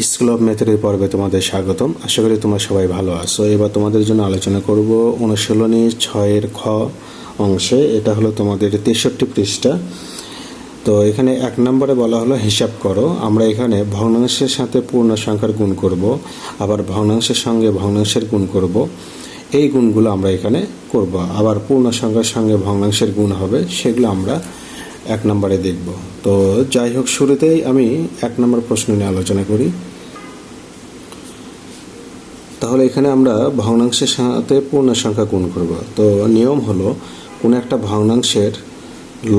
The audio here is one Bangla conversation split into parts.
স্কুল অফ মেথডের পর্বে তোমাদের স্বাগতম। আশা করি তোমরা সবাই ভালো আছো। এবার তোমাদের জন্য আলোচনা করব অনুশীলনী 6-এর খ অংশে। এটা হলো তোমাদের 63 পৃষ্ঠা। তো এখানে 1 নম্বরে বলা হলো হিসাব করো। আমরা এখানে ভগ্নাংশের সাথে পূর্ণ সংখ্যার গুণ করব, আবার ভগ্নাংশের সঙ্গে ভগ্নাংশের গুণ করব। এই গুণগুলো আমরা এখানে করব, আবার পূর্ণ সংখ্যার সঙ্গে ভগ্নাংশের গুণ হবে, সেগুলো আমরা 1 নম্বরে দেখব। তো যাই হোক, শুরুতেই আমি 1 নম্বর প্রশ্ন নিয়ে আলোচনা করি। তাহলে এখানে আমরা ভগ্নাংশের সাথে পূর্ণ সংখ্যা গুণ করব। তো নিয়ম হলো কোনো একটা ভগ্নাংশের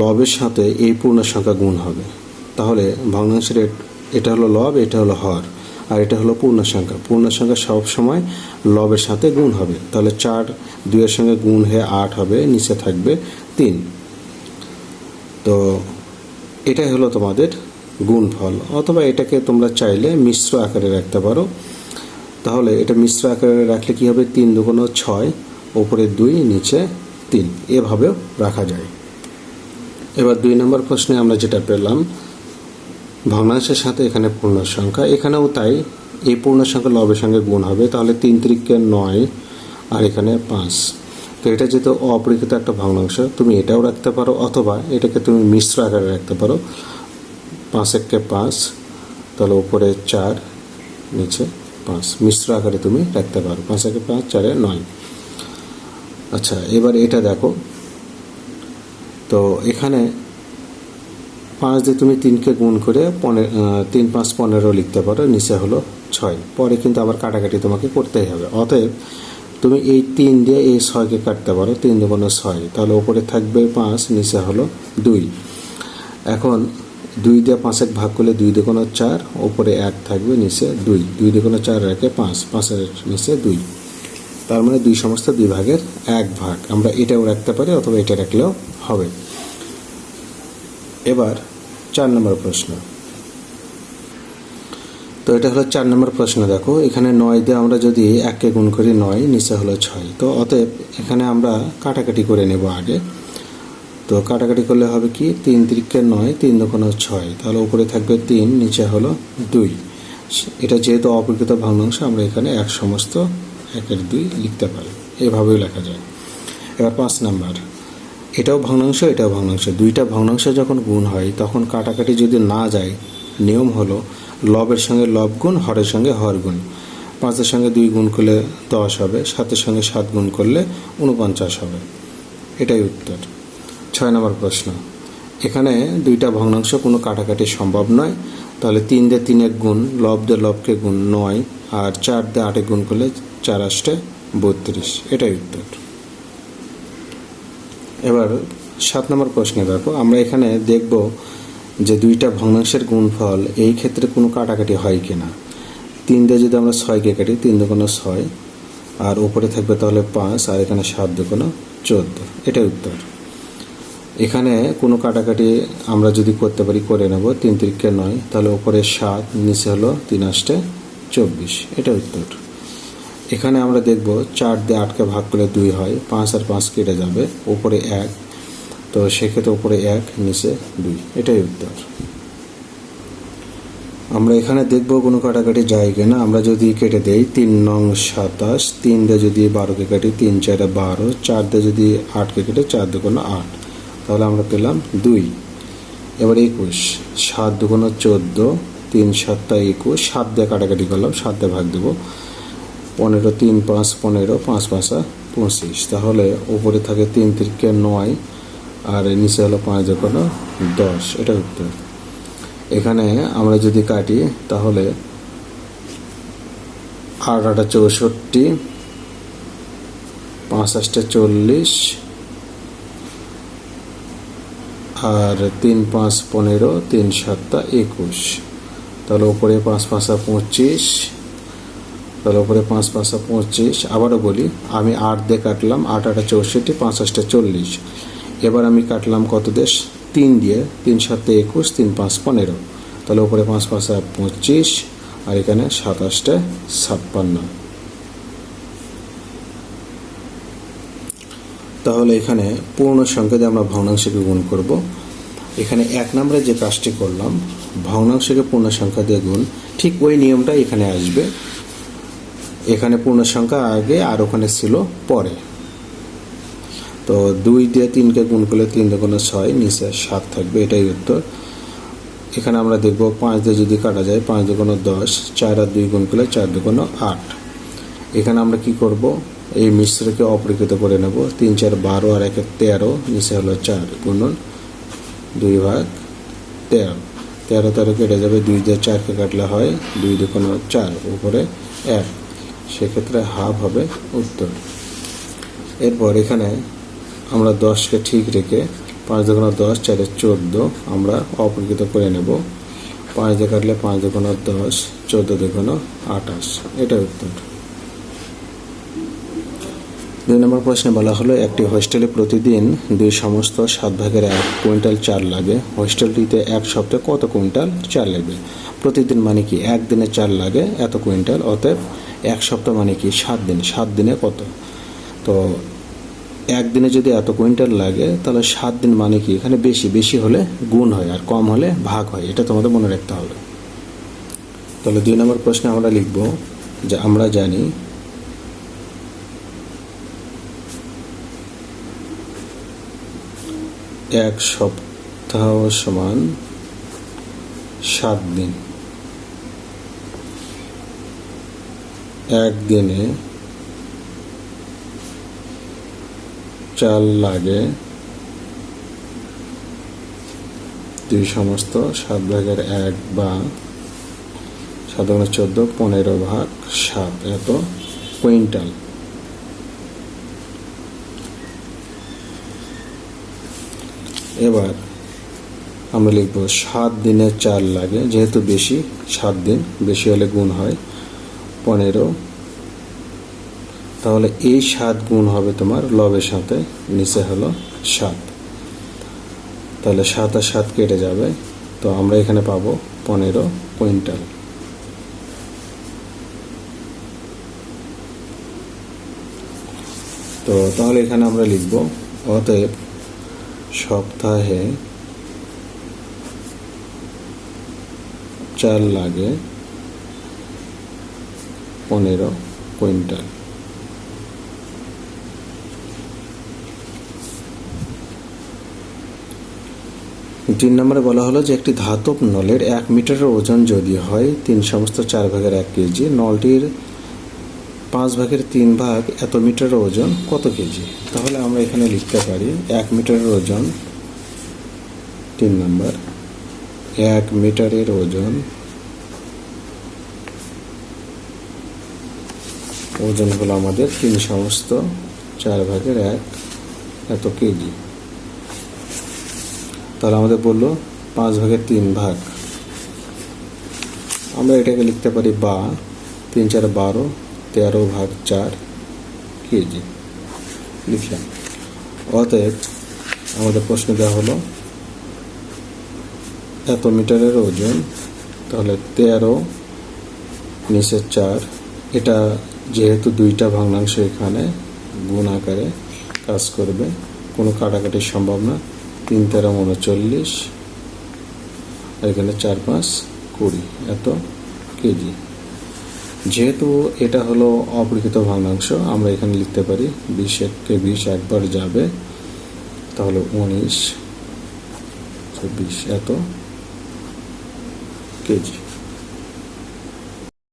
লবের সাথে এই পূর্ণ সংখ্যা গুণ হবে। তাহলে ভগ্নাংশের এটা হলো লব, এটা হলো হর, আর এটা হলো পূর্ণ সংখ্যা। পূর্ণ সংখ্যা সব সময় লবের সাথে গুণ হবে। তাহলে 4 2-এর সঙ্গে গুণ হয়ে 8 হবে, নিচে থাকবে 3। তো এটাই হলো তোমাদের গুণফল, অথবা এটাকে তোমরা চাইলে মিশ্র আকারে রাখতে পারো। তাহলে এটা মিশ্র আকারে রাখলে কি হবে, 3 2 6, উপরে 2 নিচে 3, এভাবেও রাখা যায়। এবার 2 নম্বর প্রশ্নে আমরা যেটা পেলাম, ভগ্নাংশের সাথে এখানে পূর্ণ সংখ্যা, এখানেও তাই। এই পূর্ণ সংখ্যা লবের সঙ্গে গুণ হবে, তাহলে 3 3 9, আর এখানে 5। তো এটা যেহেতু অপরিকৃত একটা ভগ্নাংশ, তুমি এটাও রাখতে পারো, অথবা এটাকে তুমি মিশ্র আকারে রাখতে পারো। 5 1 5, তাহলে উপরে 4 নিচে 5, মিশ্র আকারে তুমি রাখতে পারো। 5 1 5 4 9। আচ্ছা, এবার এটা দেখো। তো এখানে 5 দিয়ে তুমি 3কে গুণ করে 3 5 15 লিখতে পারো, নিচে হলো 6। পরে কিন্তু আবার কাটাকাটি তোমাকে করতেই হবে। অতএব তুমি এই 3 দিয়ে এই 6কে কাটতে পারো, 3 2 6, তাহলে উপরে থাকবে 5, নিচে হলো 2। এখন 2 দিয়ে 5 1 ভাগ করলে 2 2 4, উপরে 1 থাকবে, নিচে 2। 2 2 4 রেখে 5, 5-এর নিচে 2। তার মানে 2 সমস্ত 2 ভাগের 1 ভাগ। আমরা এটাও রাখতে পারি, অথবা এটা রাখলেও হবে। এবার 4 নম্বর প্রশ্ন। তো এটা হলো 4 নম্বর প্রশ্ন। দেখো এখানে 9 দিয়ে আমরা যদি 1কে গুণ করি 9, নিচে হলো 6। তো অতএব এখানে আমরা কাটাকাটি করে নেব আগে। তো কাটাকাটি করলে হবে কি, 3 3 9, 3 2 6, তাহলে উপরে থাকবে 3, নিচে হলো 2। এটা যেহেতু অপরিকৃত ভগ্নাংশ, আমরা এখানে 1 সমস্ত 1-এর 2 লিখতে পারি, এভাবেও লেখা যায়। এবার 5 নাম্বার, এটাও ভগ্নাংশ, এটাও ভগ্নাংশ। 2টা ভগ্নাংশ যখন গুণ হয়, তখন কাটাকাটি যদি না যায়, নিয়ম হলো লবের সঙ্গে লব গুণ, হরের সঙ্গে হর গুণ। 5-এর সঙ্গে 2 গুণ করলে 10 হবে, 7-এর সঙ্গে 7 গুণ করলে 49 হবে। এটাই উত্তর। 6 নম্বর প্রশ্ন। এখানে 2টা ভগ্নাংশ কোনো কাটাকাটি সম্ভব নয়, তাহলে 3 দিয়ে 3 গুণ, লব দিয়ে লবকে গুণ 9, আর 4 দিয়ে 8 গুণ করলে 4 8 32। এটাই উত্তর। এবার 7 নম্বর প্রশ্নে দেখো, আমরা এখানে দেখব যে 2টা ভগ্নাংশের গুণফল, এই ক্ষেত্রে কোনো কাটাকাটি হয় কিনা। 3 দিয়ে যদি আমরা 6কে কাটি, 3 2 6, আর উপরে থাকবে তাহলে 5, আর এখানে 7 2 14। এটাই উত্তর। এখানে কোনো কাটাকাটি আমরা যদি করতে পারি, করে নেব। 3 3 9, তাহলে উপরে 7, নিচে হলো 3 8 24। এটাই উত্তর। এখানে আমরা দেখব 4 দিয়ে 8কে ভাগ করলে 2 হয়, 5 আর 5 কেটে যাবে, উপরে 1, তো সেক্ষেত্রে উপরে 1, নিচে 2। এটাই উত্তর। আমরা এখানে দেখব কোনো কাটাকাটি যায় কিনা। আমরা যদি কেটে দেই, 3 9 27, 3 দিয়ে যদি 12কে কাটি, 3 4 12, 4 দিয়ে যদি 8কে কেটে, 4 2 8, তাহলে আমরা পেলাম 2। এবার 21, 7 2 14, 3 7 21, 7 দিয়ে কাটাকাটি করলাম, 7 দিয়ে ভাগ দেবো, 15 3 5 15, 5 5 25, তাহলে উপরে থাকে 3 3 9, আর নিচে হলো 5 2 10। এটা উত্তর। এখানে আমরা যদি কাটি, তাহলে 8 8 64, 5 8 40, আর 3 5 15, 3 7 21, তাহলে উপরে 5 5 25, তাহলে উপরে 5 5 25। আবারও বলি, আমি 8 দিয়ে কাটলাম, 8 8 64, 5 8 40। এবার আমি কাটলাম কত দেশ, 3 দিয়ে, 3 7 21, 3 5 15, তাহলে উপরে 5 5 25, আর এখানে 7 8 56। তাহলে এখানে পূর্ণ সংখ্যা দিয়ে আমরা ভগ্নাংশকে গুণ করব। এখানে 1 নম্বরে যে কাজটি করলাম, ভগ্নাংশকে পূর্ণ সংখ্যা দিয়ে গুণ, ঠিক ওই নিয়মটা এখানে আসবে। এখানে পূর্ণ সংখ্যা আগে আর ওখানে ছিল পরে। তো 2 দিয়ে 3কে গুণ করলে 3 দুগুণে 6, নিচে 7 থাকবে, এটাই উত্তর। এখানে আমরা দেখব 5 দিয়ে যদি কাটা যায় 5 দুগুণে 10, 4 আর 2 গুণ করলে 4 দুগুণে 8। এখানে আমরা কি করব, এই মিশ্রকে অপরিকৃত করে নেব। 3 4 12 আর 1 13, নিচে হলো 4 গুণন 2 ভাগ 13, 13 13 কেটে যাবে, 2 দিয়ে 4কে কাটলে হয় 2 দুগুণে 4, উপরে 1, সেক্ষেত্রে হাফ হবে উত্তর। এরপর এখানে আমরা 10কে ঠিক রেখে 5 দুগুণে 10, 4 14 আমরা অপরিকৃত করে নেব। 5 দিয়ে কাটলে 5 দুগুণে 10, 14 দুগুণে 28, এটা উত্তর। 2 নম্বর প্রশ্নে বলা হলো একটি হোস্টেলে প্রতিদিন 2 সমস্ত 7 ভাগের 1 কুইন্টাল চাল লাগে। হোস্টেলটিতে এক সপ্তাহে কত কুইন্টাল চাল লাগবে? প্রতিদিন মানে কি, একদিনে চাল লাগে এত কুইন্টাল, অতএব এক সপ্তাহ মানে কি 7 দিন, 7 দিনে কত? তো একদিনে যদি এত কুইন্টাল লাগে তাহলে 7 দিন মানে কি, এখানে বেশি, বেশি হলে গুণ হয় আর কম হলে ভাগ হয়, এটা তোমাদের মনে রাখতে হবে। তাহলে 2 নম্বর প্রশ্নে আমরা লিখব যে আমরা জানি এক সপ্তাহ সমান 7 দিন। একদিনে চাল লাগে 2 সমস্ত 7 ভাগের 1 বা 7 গুণে 14, 15 ভাগ 7 এত কুইন্টাল। এবার আমরা লিখব 7 দিনের চাল লাগে, যেহেতু বেশি 7 দিন, বেশি হলে গুণ হয় 15, তাহলে এই 7 গুণ হবে তোমার লবের সাথে, নিচে হলো 7, তাহলে 7 আর 7 কেটে যাবে, তো আমরা এখানে পাবো 15 কুইন্টাল। তো তাহলে এখানে আমরা লিখব অতএব সপ্তাহে চাল লাগে 15 কুইন্টাল। 3 নম্বরে বলা হলো যে একটি ধাতব নলের 1 মিটারের ওজন যদি হয় 3 সমস্ত 4 ভাগের 1 কেজি, নলটির 5 ভাগের 3 ভাগ এত মিটারের ওজন কত কেজি? তাহলে আমরা এখানে লিখতে পারি 1 মিটারের ওজন, 3 নম্বর 1 মিটারের ওজন হলো আমাদের 3 সমস্ত 4 ভাগের 1 এত কেজি। তাহলে আমাদের বললো 5 ভাগের 3 ভাগ, আমরা এটাকে লিখতে পারি বা 3 4 12, 13 ভাগ 4 কেজি লিখলাম। অতএব আমাদের প্রশ্ন দেওয়া হলো এত মিটারের ওজন, তাহলে 13 নিচে 4, এটা যেহেতু 2টা ভগ্নাংশ এখানে গুণ আকারে কাজ করবে, কোনো কাটাকাটির সম্ভব না। 3 13 39, আর এখানে 4 5 20 এত কেজি। যেহেতু এটা হলো অপরিকৃত ভগ্নাংশ, আমরা এখানে লিখতে পারি 20 কে 20 একবার যাবে, তাহলে 19 20 এত কেজি।